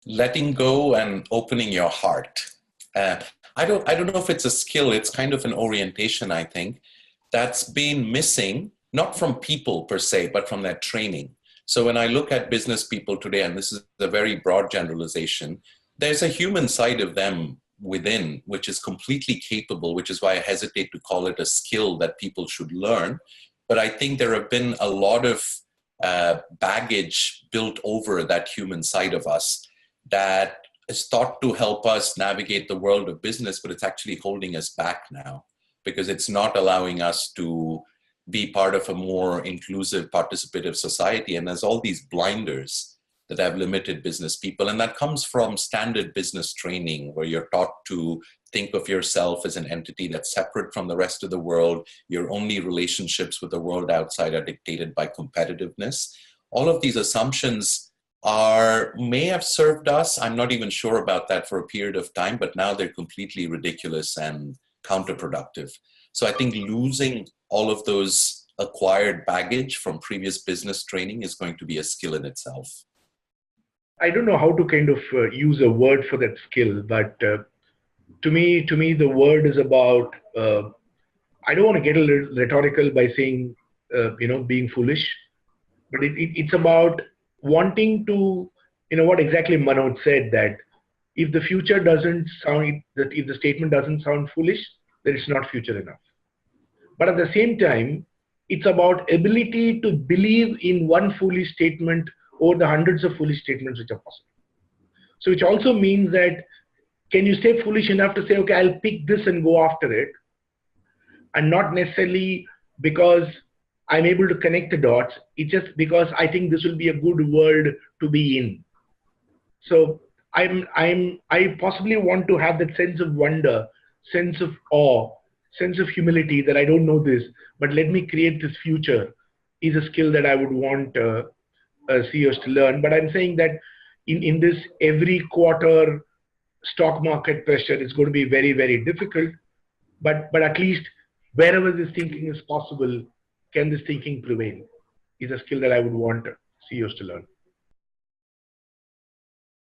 letting go and opening your heart. Uh, I don't know if it's a skill. It's kind of an orientation, I think, that's been missing, not from people per se, but from their training. So when I look at business people today, and this is a very broad generalization, there's a human side of them within, which is completely capable, which is why I hesitate to call it a skill that people should learn. But I think there have been a lot of baggage built over that human side of us that is thought to help us navigate the world of business, but it's actually holding us back now because it's not allowing us to be part of a more inclusive, participative society. And there's all these blinders that have limited business people. And that comes from standard business training, where you're taught to think of yourself as an entity that's separate from the rest of the world. Your only relationships with the world outside are dictated by competitiveness. All of these assumptions may have served us. I'm not even sure about that for a period of time, but now they're completely ridiculous and counterproductive. So I think losing all of those acquired baggage from previous business training is going to be a skill in itself. I don't know how to kind of use a word for that skill, but to me, the word is about, I don't want to get a little rhetorical by saying, being foolish, but it's about wanting to, what exactly Manoj said, that if the future doesn't sound, that if the statement doesn't sound foolish, then it's not future enough. But at the same time, it's about ability to believe in one foolish statement over the hundreds of foolish statements which are possible. So which also means that, can you stay foolish enough to say, okay, I'll pick this and go after it, and not necessarily because I'm able to connect the dots, it's just because I think this will be a good world to be in. So I possibly want to have that sense of wonder, sense of awe, sense of humility that I don't know this, but let me create this future, is a skill that I would want CEOs to learn. But I'm saying that in this every quarter stock market pressure is going to be very, very difficult. But at least wherever this thinking is possible, can this thinking prevail, is a skill that I would want CEOs to learn.